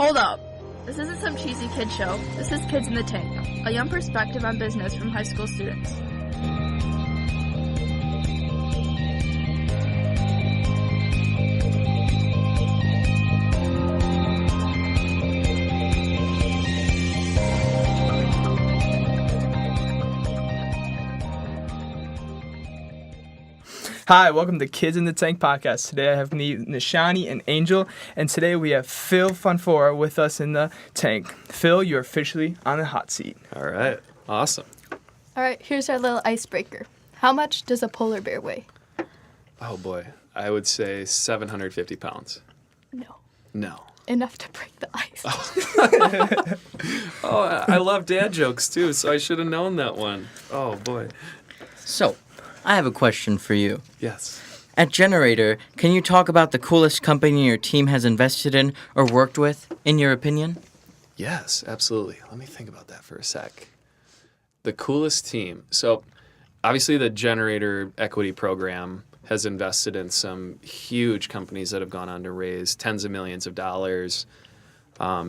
Hold up. This isn't some cheesy kid show. This is Kids in the Tank, a young perspective on business from high school students. Hi, welcome to Kids in the Tank Podcast. Today I have me, Nishani, and Angel, and today we have Phil Fonfara with us in the tank. Phil, you're officially on the hot seat. All right, awesome. All right, here's our little icebreaker. How much does a polar bear weigh? Oh boy, I would say 750 pounds. No. Enough to break the ice. Oh, I love dad jokes too, so I should have known that one. Oh boy. So, I have a question for you. Yes. At Generator, can you talk about the coolest company your team has invested in or worked with, in your opinion? Yes, absolutely. Let me think about that for a sec. The coolest team. So, obviously the Generator equity program has invested in some huge companies that have gone on to raise tens of millions of dollars.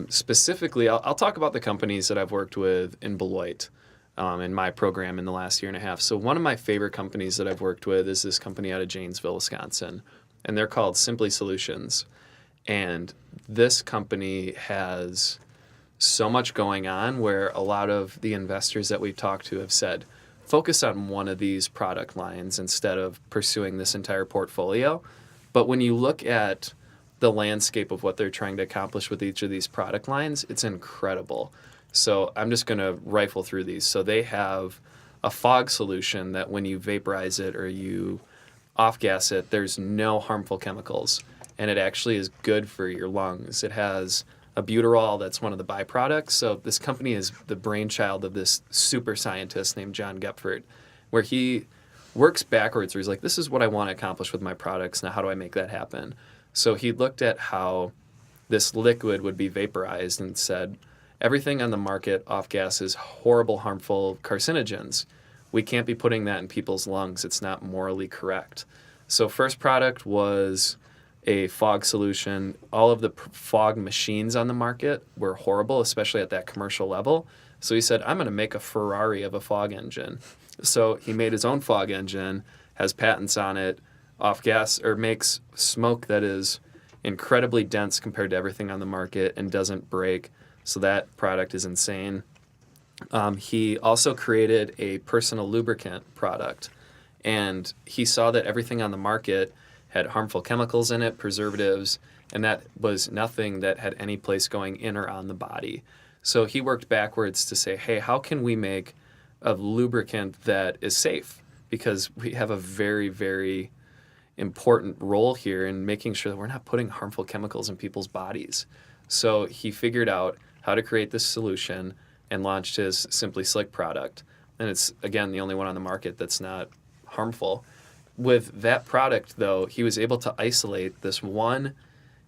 Specifically, I'll talk about the companies that I've worked with in Beloit. In my program in the last year and a half. So one of my favorite companies that I've worked with is this company out of Janesville, Wisconsin, and they're called Simply Solutions. And this company has so much going on where a lot of the investors that we've talked to have said, focus on one of these product lines instead of pursuing this entire portfolio. But when you look at the landscape of what they're trying to accomplish with each of these product lines, it's incredible. So I'm just going to rifle through these. So they have a fog solution that when you vaporize it or you off-gas it, there's no harmful chemicals. And it actually is good for your lungs. It has a butyrol that's one of the byproducts. So this company is the brainchild of this super scientist named John Gepfert, where he works backwards, where he's like, this is what I want to accomplish with my products. Now, how do I make that happen? So he looked at how this liquid would be vaporized and said, everything on the market off gas is horrible, harmful carcinogens. We can't be putting that in people's lungs. It's not morally correct. So first product was a fog solution. All of the fog machines on the market were horrible, especially at that commercial level. So he said, I'm going to make a Ferrari of a fog engine. So he made his own fog engine, has patents on it, off gas, or makes smoke that is incredibly dense compared to everything on the market and doesn't break. So that product is insane. He also created a personal lubricant product, and he saw that everything on the market had harmful chemicals in it, preservatives, and that was nothing that had any place going in or on the body. So he worked backwards to say, hey, how can we make a lubricant that is safe? Because we have a very, very important role here in making sure that we're not putting harmful chemicals in people's bodies. So he figured out how to create this solution and launched his Simply Slick product. And it's, again, the only one on the market that's not harmful. With that product, though, he was able to isolate this one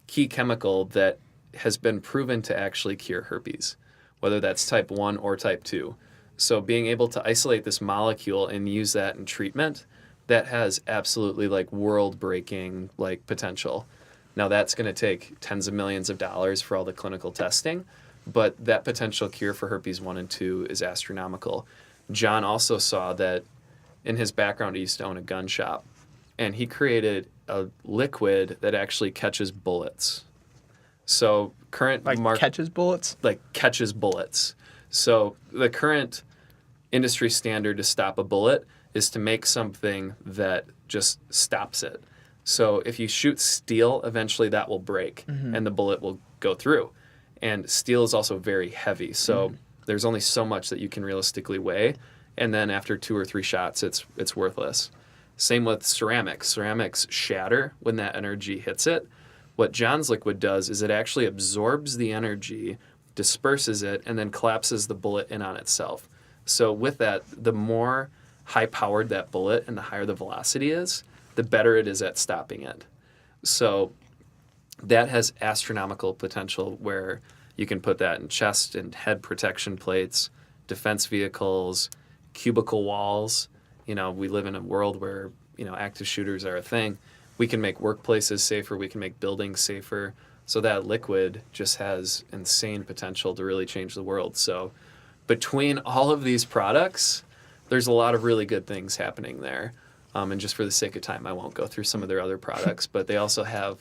key chemical that has been proven to actually cure herpes, whether that's type 1 or type 2. So being able to isolate this molecule and use that in treatment, that has absolutely world-breaking potential. Now that's going to take tens of millions of dollars for all the clinical testing, but that potential cure for herpes 1 and 2 is astronomical. John also saw that in his background, he used to own a gun shop, and he created a liquid that actually catches bullets. So current catches bullets? Catches bullets. So the current industry standard to stop a bullet is to make something that just stops it. So if you shoot steel, eventually that will break and the bullet will go through. And steel is also very heavy. So there's only so much that you can realistically weigh. And then after 2 or 3 shots, it's worthless. Same with ceramics. Ceramics shatter when that energy hits it. What John's liquid does is it actually absorbs the energy, disperses it, and then collapses the bullet in on itself. So with that, the more high-powered that bullet and the higher the velocity is, the better it is at stopping it. So that has astronomical potential where you can put that in chest and head protection plates, defense vehicles, cubicle walls. We live in a world where, active shooters are a thing. We can make workplaces safer. We can make buildings safer. So that liquid just has insane potential to really change the world. So between all of these products, there's a lot of really good things happening there. And just for the sake of time, I won't go through some of their other products, but they also have,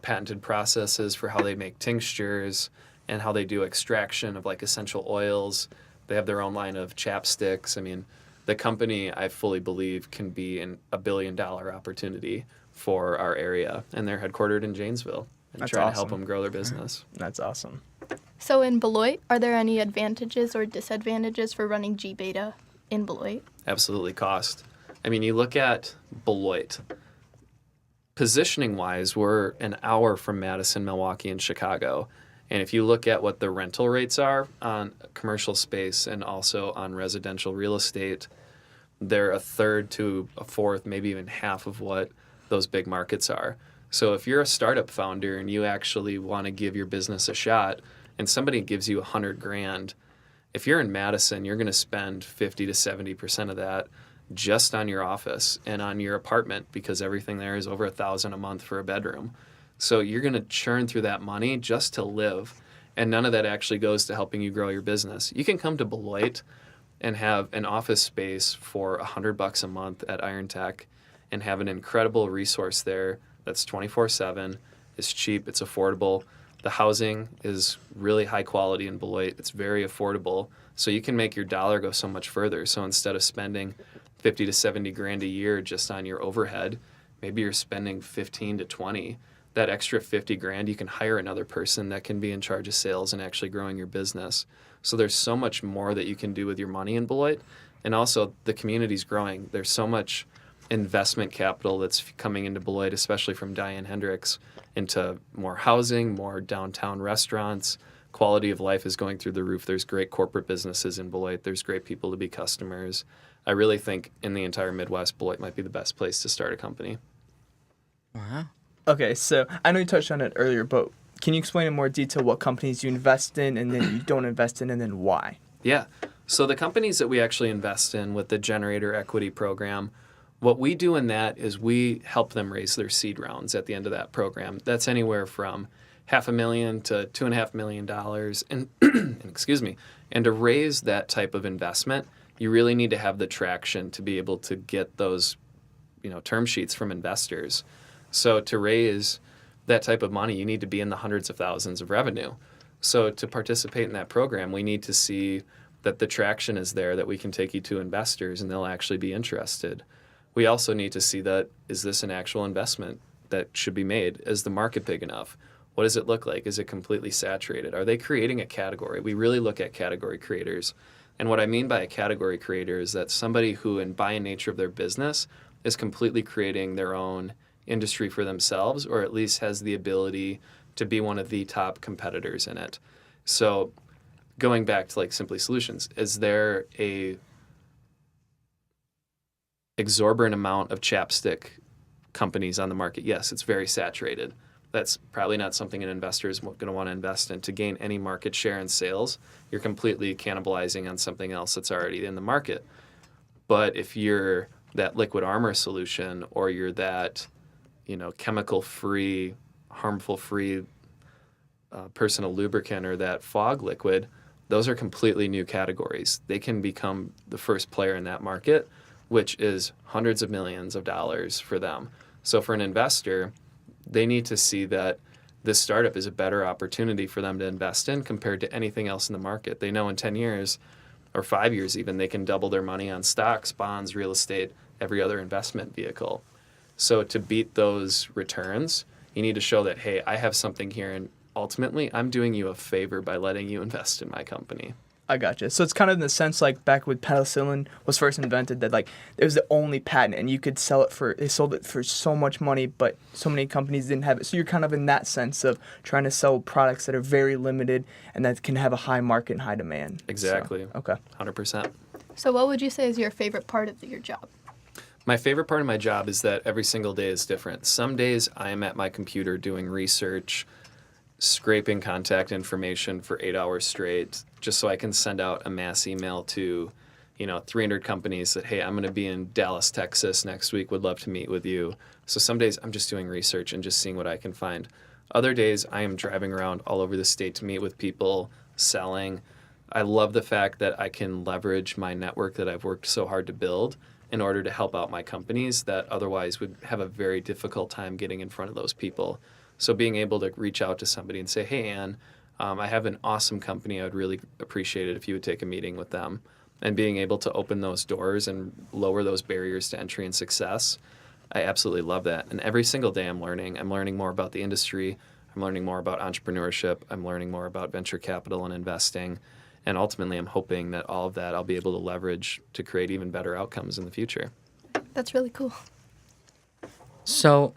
patented processes for how they make tinctures and how they do extraction of like essential oils. They have their own line of chapsticks. I mean, the company, I fully believe, can be a $1 billion opportunity for our area. And they're headquartered in Janesville and That's trying to awesome. help them grow their business. That's awesome. So in Beloit, are there any advantages or disadvantages for running gBETA in Beloit? Absolutely, cost. I mean, you look at Beloit. Positioning-wise, we're an hour from Madison, Milwaukee, and Chicago. And if you look at what the rental rates are on commercial space and also on residential real estate, they're a third to a fourth, maybe even half of what those big markets are. So if you're a startup founder and you actually want to give your business a shot and somebody gives you $100,000, if you're in Madison, you're going to spend 50 to 70% of that just on your office and on your apartment because everything there is over $1,000 a month for a bedroom. So you're going to churn through that money just to live, and none of that actually goes to helping you grow your business. You can come to Beloit and have an office space for $100 a month at Iron Tech and have an incredible resource there that's 24/7. It's cheap, it's affordable. The housing is really high quality in Beloit. It's very affordable. So you can make your dollar go so much further. So instead of spending 50 to 70 grand a year just on your overhead, maybe you're spending 15 to 20. That extra 50 grand, you can hire another person that can be in charge of sales and actually growing your business. So there's so much more that you can do with your money in Beloit. And also the community's growing. There's so much investment capital that's coming into Beloit, especially from Diane Hendricks, into more housing, more downtown restaurants. Quality of life is going through the roof. There's great corporate businesses in Beloit. There's great people to be customers. I really think in the entire Midwest, Beloit might be the best place to start a company. Wow. Okay, so I know you touched on it earlier, but can you explain in more detail what companies you invest in and then you don't invest in and then why? Yeah. So the companies that we actually invest in with the Generator Equity Program, what we do in that is we help them raise their seed rounds at the end of that program. That's anywhere from $500,000 to $2.5 million. And excuse me. And to raise that type of investment, you really need to have the traction to be able to get those, term sheets from investors. So to raise that type of money, you need to be in the hundreds of thousands of revenue. So to participate in that program, we need to see that the traction is there, that we can take you to investors and they'll actually be interested. We also need to see that, is this an actual investment that should be made? Is the market big enough? What does it look like? Is it completely saturated? Are they creating a category? We really look at category creators. And what I mean by a category creator is that somebody who, by nature of their business, is completely creating their own industry for themselves, or at least has the ability to be one of the top competitors in it. So going back to like Simply Solutions, is there a exorbitant amount of chapstick companies on the market? Yes, it's very saturated. That's probably not something an investor is going to want to invest in. To gain any market share in sales, you're completely cannibalizing on something else that's already in the market. But if you're that liquid armor solution, or you're that, chemical-free, harmful-free personal lubricant, or that fog liquid, those are completely new categories. They can become the first player in that market, which is hundreds of millions of dollars for them. So for an investor, they need to see that this startup is a better opportunity for them to invest in compared to anything else in the market. They know in 10 years, or 5 years even, they can double their money on stocks, bonds, real estate, every other investment vehicle. So to beat those returns, you need to show that, hey, I have something here, and ultimately, I'm doing you a favor by letting you invest in my company. I gotcha. So it's kind of in the sense like back when penicillin was first invented, that like it was the only patent and you could sell it they sold it for so much money, but so many companies didn't have it. So you're kind of in that sense of trying to sell products that are very limited and that can have a high market and high demand. Exactly. So, okay. 100%. So what would you say is your favorite part of your job? My favorite part of my job is that every single day is different. Some days I am at my computer doing research, scraping contact information for 8 hours straight, just so I can send out a mass email to, 300 companies that, hey, I'm going to be in Dallas, Texas next week, would love to meet with you. So some days I'm just doing research and just seeing what I can find. Other days, I am driving around all over the state to meet with people, selling. I love the fact that I can leverage my network that I've worked so hard to build in order to help out my companies that otherwise would have a very difficult time getting in front of those people. So being able to reach out to somebody and say, hey, Ann, I have an awesome company. I would really appreciate it if you would take a meeting with them. And being able to open those doors and lower those barriers to entry and success, I absolutely love that. And every single day I'm learning. I'm learning more about the industry. I'm learning more about entrepreneurship. I'm learning more about venture capital and investing. And ultimately, I'm hoping that all of that I'll be able to leverage to create even better outcomes in the future. That's really cool. So,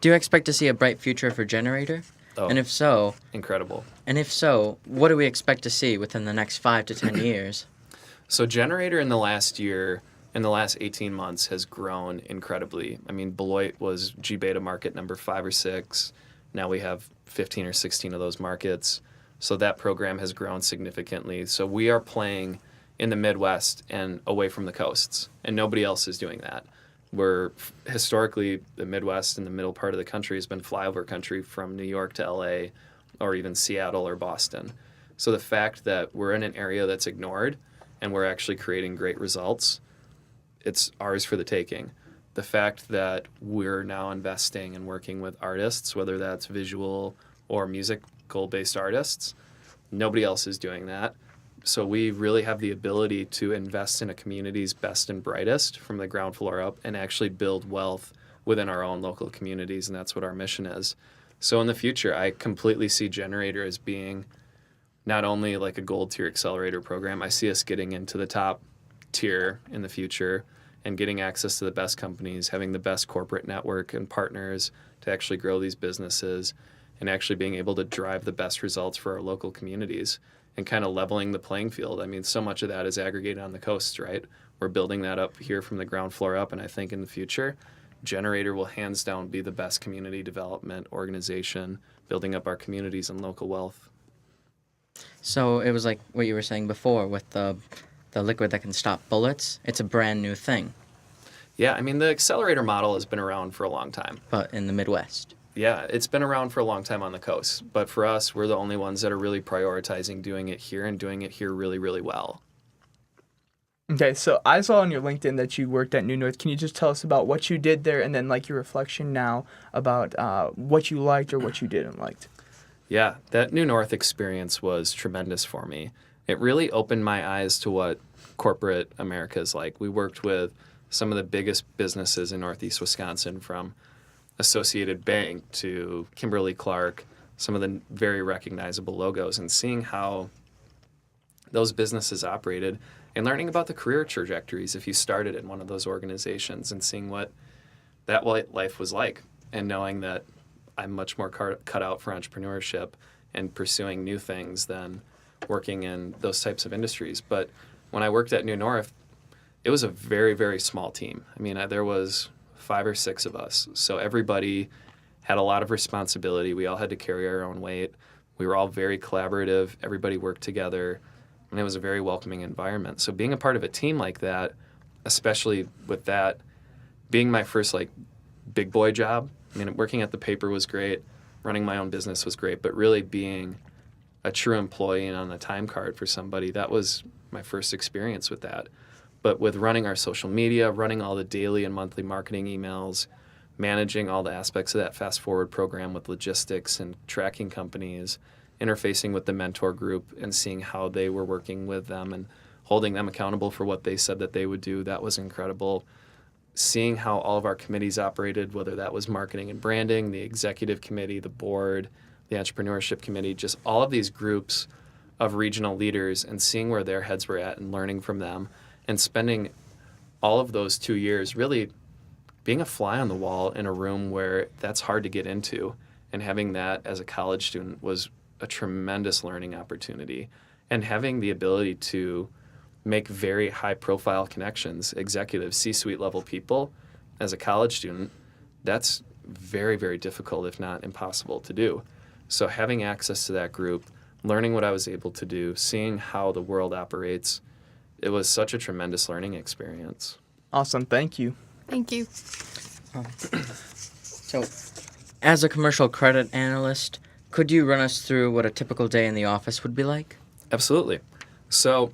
do you expect to see a bright future for Generator? Oh, And if so, incredible. what do we expect to see within the next 5 to 10 years? So Generator in the last 18 months has grown incredibly. I mean, Beloit was gBETA market number 5 or 6. Now we have 15 or 16 of those markets. So that program has grown significantly. So we are playing in the Midwest and away from the coasts, and nobody else is doing that. We're historically, the Midwest and the middle part of the country has been flyover country from New York to LA or even Seattle or Boston. So the fact that we're in an area that's ignored and we're actually creating great results, it's ours for the taking. The fact that we're now investing and working with artists, whether that's visual or musical-based artists, nobody else is doing that. So we really have the ability to invest in a community's best and brightest from the ground floor up and actually build wealth within our own local communities, and that's what our mission is. So in the future, I completely see Generator as being not only like a gold tier accelerator program, I see us getting into the top tier in the future and getting access to the best companies, having the best corporate network and partners to actually grow these businesses and actually being able to drive the best results for our local communities and kind of leveling the playing field. I mean, so much of that is aggregated on the coast, right? We're building that up here from the ground floor up, and I think in the future, Generator will hands down be the best community development organization, building up our communities and local wealth. So it was like what you were saying before with the liquid that can stop bullets. It's a brand new thing, Yeah, I mean, the accelerator model has been around for a long time. but in the Midwest. Yeah, it's been around for a long time on the coast. But for us, we're the only ones that are really prioritizing doing it here and doing it here really, really well. Okay, so I saw on your LinkedIn that you worked at New North. Can you just tell us about what you did there and then like your reflection now about what you liked or what you didn't like? Yeah, that New North experience was tremendous for me. It really opened my eyes to what corporate America is like. We worked with some of the biggest businesses in Northeast Wisconsin, from Associated Bank to Kimberly-Clark, some of the very recognizable logos, and seeing how those businesses operated and learning about the career trajectories if you started in one of those organizations and seeing what that life was like and knowing that I'm much more cut out for entrepreneurship and pursuing new things than working in those types of industries. But when I worked at New North, it was a very, very small team. I mean, there was 5 or 6 of us. So everybody had a lot of responsibility. We all had to carry our own weight. We were all very collaborative. Everybody worked together. And it was a very welcoming environment. So being a part of a team like that, especially with that being my first like big boy job, I mean, working at the paper was great. Running my own business was great. But really being a true employee and on a time card for somebody, that was my first experience with that. But with running our social media, running all the daily and monthly marketing emails, managing all the aspects of that Fast Forward program with logistics and tracking companies, interfacing with the mentor group and seeing how they were working with them and holding them accountable for what they said that they would do, that was incredible. Seeing how all of our committees operated, whether that was marketing and branding, the executive committee, the board, the entrepreneurship committee, just all of these groups of regional leaders, and seeing where their heads were at and learning from them, and spending all of those 2 years really being a fly on the wall in a room where that's hard to get into, and having that as a college student was a tremendous learning opportunity. And having the ability to make very high-profile connections, executive C-suite level people, as a college student, that's very, very difficult, if not impossible to do. So having access to that group, learning what I was able to do, seeing how the world operates, it was such a tremendous learning experience. Awesome, thank you. Thank you. So, as a commercial credit analyst, could you run us through what a typical day in the office would be like? Absolutely. So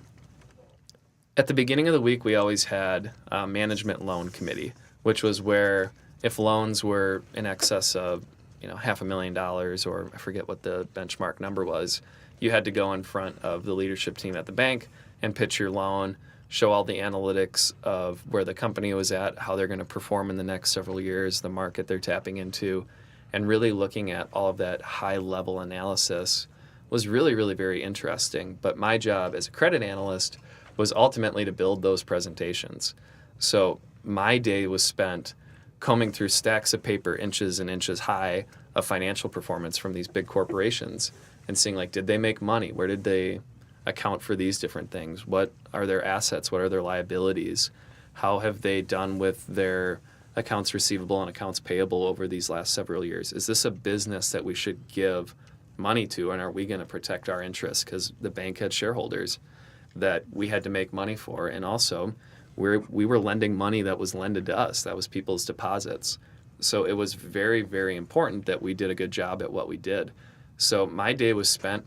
at the beginning of the week, we always had a management loan committee, which was where if loans were in excess of $500,000, or I forget what the benchmark number was, you had to go in front of the leadership team at the bank and pitch your loan, show all the analytics of where the company was at, how they're going to perform in the next several years, the market they're tapping into, and really looking at all of that high-level analysis was really, really very interesting. But my job as a credit analyst was ultimately to build those presentations. So my day was spent combing through stacks of paper, inches and inches high, of financial performance from these big corporations and seeing, like, did they make money? Where did they account for these different things? What are their assets? What are their liabilities? How have they done with their accounts receivable and accounts payable over these last several years? Is this a business that we should give money to, and are we going to protect our interests? Because the bank had shareholders that we had to make money for, and also we were lending money that was lended to us. That was people's deposits. So it was very, very important that we did a good job at what we did. So my day was spent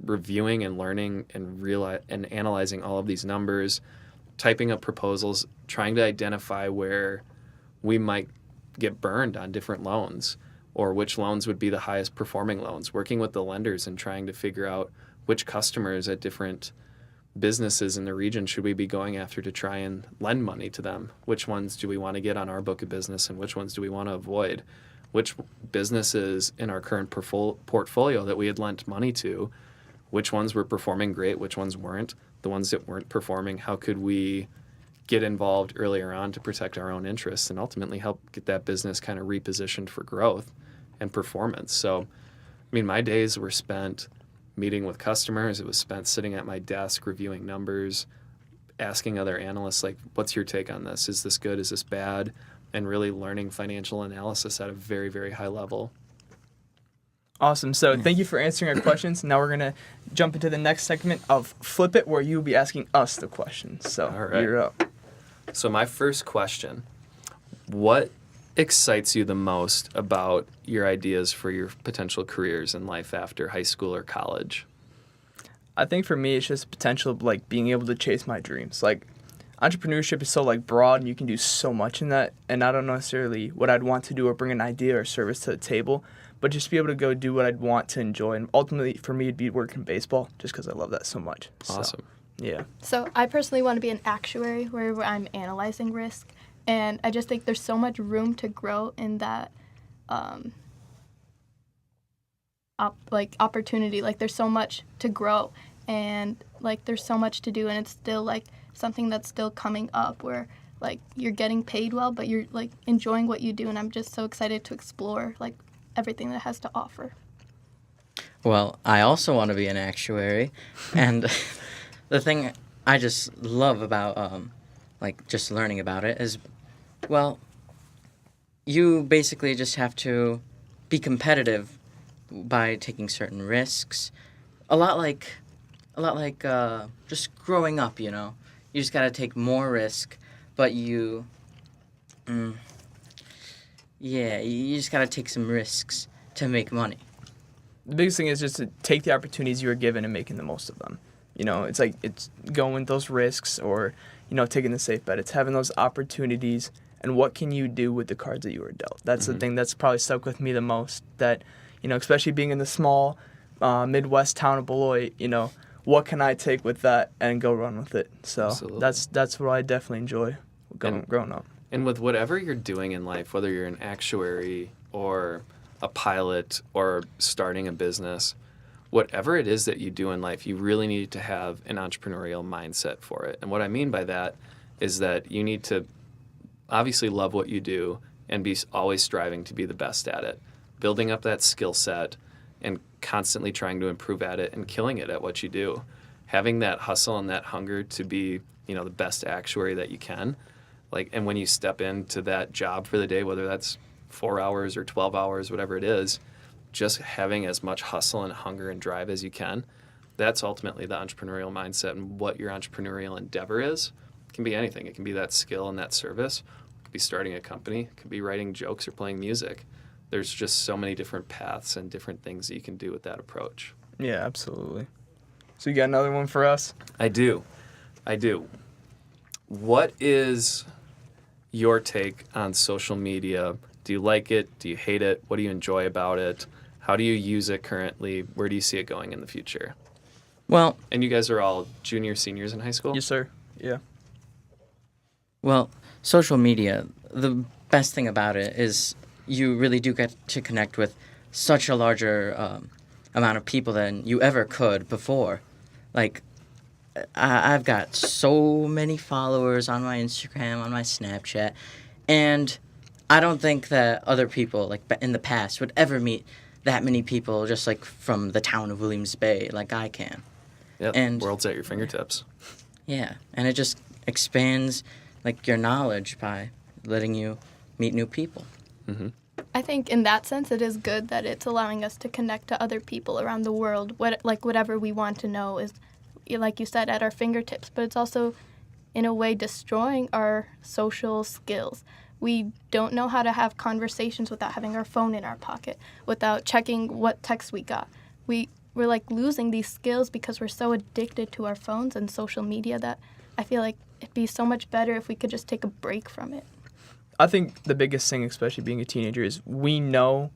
reviewing and learning and analyzing all of these numbers, typing up proposals, trying to identify where we might get burned on different loans, or which loans would be the highest performing loans, working with the lenders and trying to figure out which customers at different businesses in the region should we be going after to try and lend money to them. Which ones do we want to get on our book of business, and which ones do we want to avoid? Which businesses in our current portfolio that we had lent money to, which ones were performing great, which ones weren't? The ones that weren't performing, how could we get involved earlier on to protect our own interests and ultimately help get that business kind of repositioned for growth and performance? So, I mean, my days were spent meeting with customers. It was spent sitting at my desk reviewing numbers, asking other analysts, like, what's your take on this? Is this good? Is this bad? And really learning financial analysis at a very, very high level. Awesome. So thank you for answering our questions. Now we're going to jump into the next segment of Flip It, where you'll be asking us the questions. So All right. You're up. So my first question, what excites you the most about your ideas for your potential careers in life after high school or college? I think for me, it's just potential of, like, being able to chase my dreams. Like, entrepreneurship is so, like, broad, and you can do so much in that. And I don't know necessarily what I'd want to do or bring an idea or service to the table, but just be able to go do what I'd want to enjoy. And ultimately, for me, it'd be working baseball, just because I love that so much. Awesome. So, yeah. So I personally want to be an actuary where I'm analyzing risk. And I just think there's so much room to grow in that opportunity. Like, there's so much to grow, and, like, there's so much to do, and it's still, like, something that's still coming up where, like, you're getting paid well, but you're, like, enjoying what you do, and I'm just so excited to explore, like, everything that it has to offer. Well, I also want to be an actuary, and the thing I just love about just learning about it is, well, you basically just have to be competitive by taking certain risks. A lot like just growing up, you know. You just gotta take more risk, but you just gotta take some risks to make money. The biggest thing is just to take the opportunities you were given and making the most of them. You know, it's like it's going with those risks, or, you know, taking the safe bet. It's having those opportunities, and what can you do with the cards that you were dealt. That's the thing that's probably stuck with me the most, that, you know, especially being in the small Midwest town of Beloit, you know, what can I take with that and go run with it? So Absolutely. that's what I definitely enjoy growing up. And with whatever you're doing in life, whether you're an actuary or a pilot or starting a business, whatever it is that you do in life, you really need to have an entrepreneurial mindset for it. And what I mean by that is that you need to obviously love what you do and be always striving to be the best at it, building up that skill set and constantly trying to improve at it and killing it at what you do. Having that hustle and that hunger to be, you know, the best actuary that you can. Like, and when you step into that job for the day, whether that's 4 hours or 12 hours, whatever it is, just having as much hustle and hunger and drive as you can, that's ultimately the entrepreneurial mindset. And what your entrepreneurial endeavor is, it can be anything. It can be that skill and that service. It could be starting a company. It could be writing jokes or playing music. there's just so many different paths and different things that you can do with that approach. Yeah, absolutely. So you got another one for us? I do. What is your take on social media? Do you like it? Do you hate it? What do you enjoy about it? How do you use it currently? Where do you see it going in the future? Well, And you guys are all juniors, seniors in high school? Yes, sir. Yeah. well, social media, the best thing about it is you really do get to connect with such a larger amount of people than you ever could before. Like, I've got so many followers on my Instagram, on my Snapchat, and I don't think that other people, like in the past, would ever meet that many people just like from the town of Williams Bay like I can. Yeah, And- world's at your fingertips. Yeah, and it just expands like your knowledge by letting you meet new people. I think in that sense it is good that it's allowing us to connect to other people around the world. Whatever we want to know is, like you said, at our fingertips. But it's also, in a way, destroying our social skills. We don't know how to have conversations without having our phone in our pocket, without checking what text we got. We're like losing these skills because we're so addicted to our phones and social media that I feel like it'd be so much better if we could just take a break from it. I think the biggest thing, especially being a teenager, is we know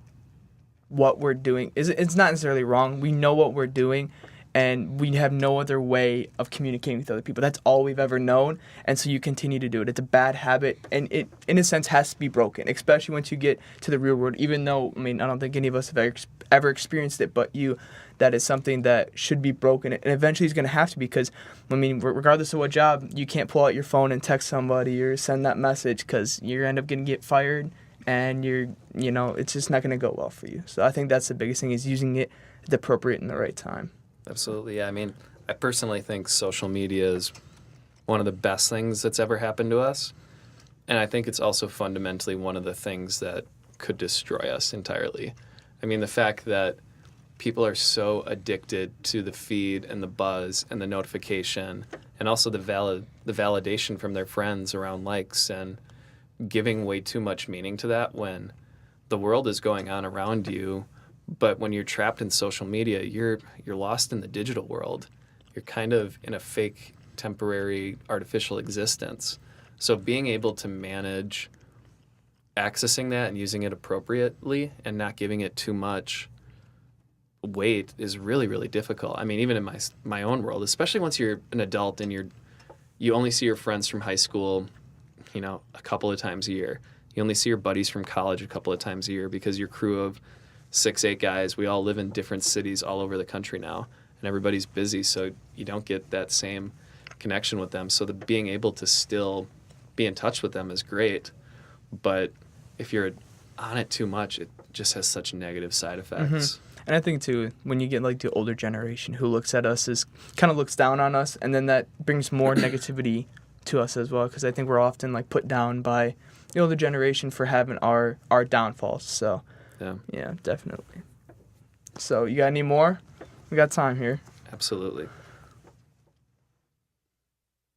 what we're doing. It's not necessarily wrong. We know what we're doing, and we have no other way of communicating with other people. That's all we've ever known, and so you continue to do it. It's a bad habit, and it, in a sense, has to be broken, especially once you get to the real world, even though, I don't think any of us have ever experienced it, but that is something that should be broken, and eventually it's going to have to, because, regardless of what job, you can't pull out your phone and text somebody or send that message, because you end up going to get fired, and it's just not going to go well for you. So I think that's the biggest thing, is using it at the appropriate and the right time. Absolutely. Yeah. I personally think social media is one of the best things that's ever happened to us. And I think it's also fundamentally one of the things that could destroy us entirely. The fact that people are so addicted to the feed and the buzz and the notification and also the validation from their friends around likes, and giving way too much meaning to that when the world is going on around you. But when you're trapped in social media, you're lost in the digital world. You're kind of in a fake, temporary, artificial existence. So being able to manage accessing that and using it appropriately and not giving it too much weight is really, really difficult. Even in my own world, especially once you're an adult and you only see your friends from high school, a couple of times a year. You only see your buddies from college a couple of times a year, because your crew of 6-8 guys, we all live in different cities all over the country now, and everybody's busy, so you don't get that same connection with them. So being able to still be in touch with them is great, but if you're on it too much, it just has such negative side effects. And I think, too, when you get, the older generation who looks at us as kind of looks down on us, and then that brings more negativity to us as well, because I think we're often, put down by the older generation for having our downfalls. So, yeah, definitely. So, you got any more? We got time here. Absolutely.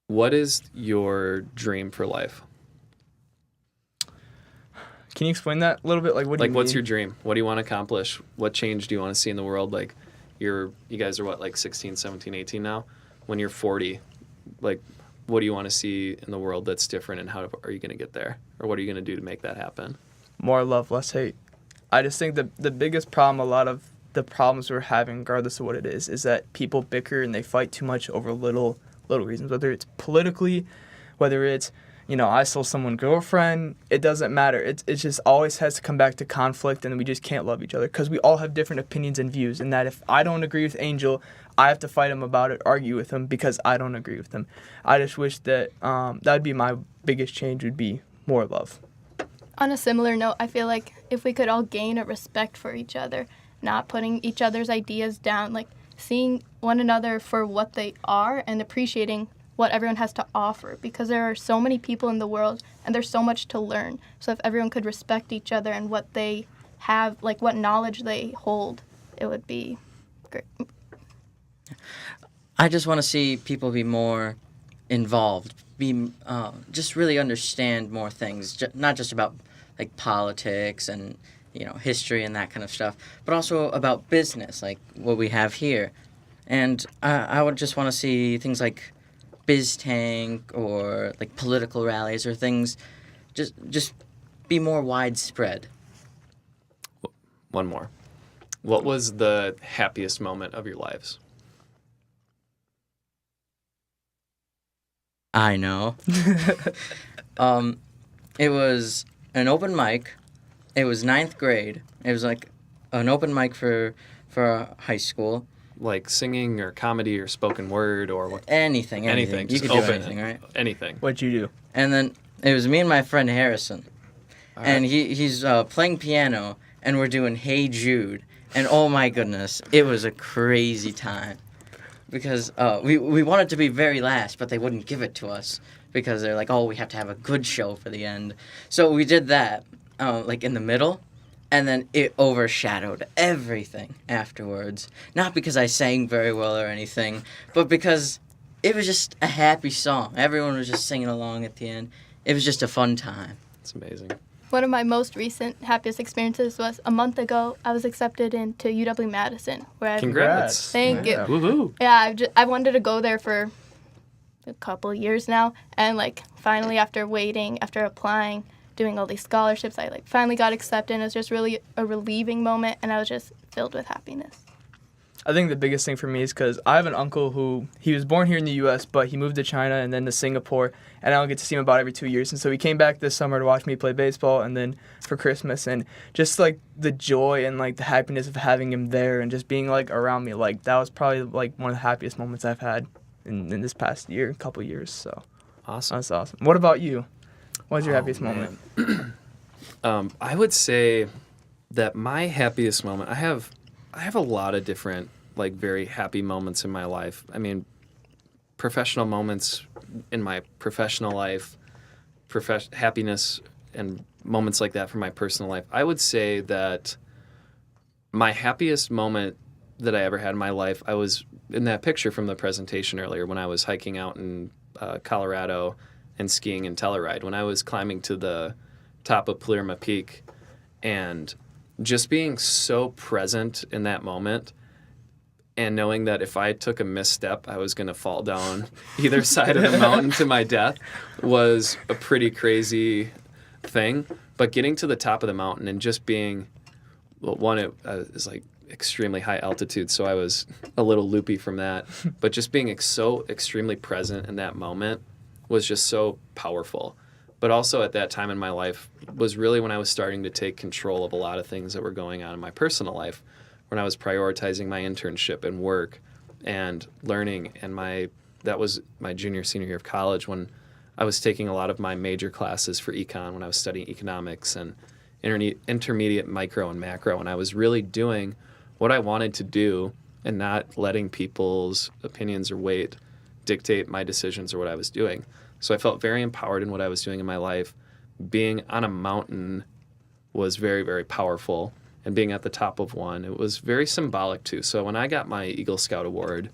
What is your dream for life? Can you explain that a little bit? What do you mean? What's your dream? What do you want to accomplish? What change do you want to see in the world? You guys are 16, 17, 18 now? When you're 40, what do you want to see in the world that's different, and how are you going to get there? Or what are you going to do to make that happen? More love, less hate. I just think the biggest problem, a lot of the problems we're having, regardless of what it is that people bicker and they fight too much over little reasons, whether it's politically, whether it's, I stole someone's girlfriend, it doesn't matter. It just always has to come back to conflict, and we just can't love each other, because we all have different opinions and views, and that if I don't agree with Angel, I have to fight him about it, argue with him, because I don't agree with him. I just wish that that would be my biggest change, would be more love. On a similar note, I feel like if we could all gain a respect for each other, not putting each other's ideas down, seeing one another for what they are and appreciating what everyone has to offer, because there are so many people in the world and there's so much to learn. So if everyone could respect each other and what they have, what knowledge they hold, it would be great. I just want to see people be more involved, just really understand more things, not just about politics and history and that kind of stuff, but also about business, like what we have here. And I would just want to see things like BizTank or like political rallies or things just be more widespread. One more. What was the happiest moment of your lives? I know. It was an open mic. It was 9th grade. It was like an open mic for high school. Like singing or comedy or spoken word or what? Anything. You Just could do open anything, right? Anything. What'd you do? And then it was me and my friend Harrison. All And right. he's playing piano, and we're doing Hey Jude. And oh my goodness, it was a crazy time. Because we wanted to be very last, but they wouldn't give it to us. Because they're like, oh, we have to have a good show for the end. So we did that, like in the middle. And then it overshadowed everything afterwards. Not because I sang very well or anything, but because it was just a happy song. Everyone was just singing along at the end. It was just a fun time. It's amazing. One of my most recent happiest experiences was a month ago. I was accepted into Congrats. UW-Madison, where Thank you. Woohoo. Yeah, I wanted to go there for a couple of years now, and finally after applying, doing all these scholarships, I finally got accepted. And it was just really a relieving moment, and I was just filled with happiness. I think the biggest thing for me is because I have an uncle who, he was born here in the U.S., but he moved to China and then to Singapore, and I don't get to see him about every 2 years. And so he came back this summer to watch me play baseball and then for Christmas. And just, the joy and, the happiness of having him there and just being, around me, that was probably, one of the happiest moments I've had in this past couple years. So Awesome. that's awesome. What about you? What was your happiest moment? I would say that my happiest moment, I have a lot of different very happy moments in my life. I mean, professional moments in my professional life, happiness and moments like that from my personal life. I would say that my happiest moment that I ever had in my life, I was in that picture from the presentation earlier when I was hiking out in Colorado and skiing in Telluride, when I was climbing to the top of Palermo Peak and just being so present in that moment and knowing that if I took a misstep, I was going to fall down either side of the mountain to my death was a pretty crazy thing. But getting to the top of the mountain and just being, it is extremely high altitude, so I was a little loopy from that. But just being so extremely present in that moment was just so powerful. But also at that time in my life was really when I was starting to take control of a lot of things that were going on in my personal life, when I was prioritizing my internship and work and learning. And that was my senior year of college, when I was taking a lot of my major classes for econ, when I was studying economics and intermediate micro and macro. And I was really doing what I wanted to do and not letting people's opinions or weight dictate my decisions or what I was doing. So I felt very empowered in what I was doing in my life. Being on a mountain was very, very powerful. And being at the top of one, it was very symbolic too. So when I got my Eagle Scout Award,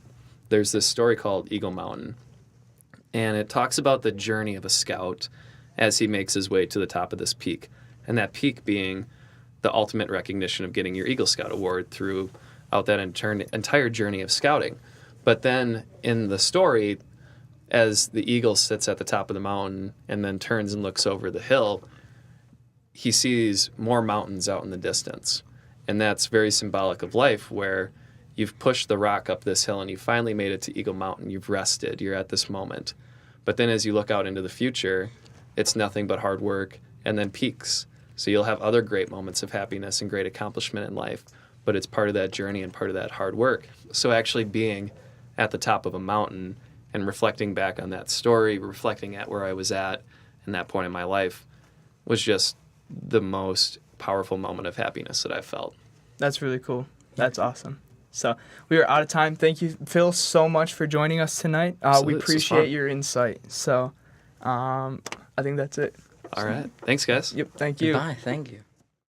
there's this story called Eagle Mountain. And it talks about the journey of a scout as he makes his way to the top of this peak. And that peak being the ultimate recognition of getting your Eagle Scout Award throughout that entire journey of scouting. But then in the story, as the eagle sits at the top of the mountain and then turns and looks over the hill, he sees more mountains out in the distance. And that's very symbolic of life, where you've pushed the rock up this hill and you finally made it to Eagle Mountain. You've rested. You're at this moment. But then as you look out into the future, it's nothing but hard work and then peaks. So you'll have other great moments of happiness and great accomplishment in life, but it's part of that journey and part of that hard work. So actually being at the top of a mountain and reflecting back on that story, reflecting at where I was at in that point in my life, was just the most powerful moment of happiness that I've felt. That's really cool. That's awesome. So we are out of time. Thank you, Phil, so much for joining us tonight. We appreciate your insight. So I think that's it. All right. Thanks, guys. Yep. Thank you. Bye. Thank you.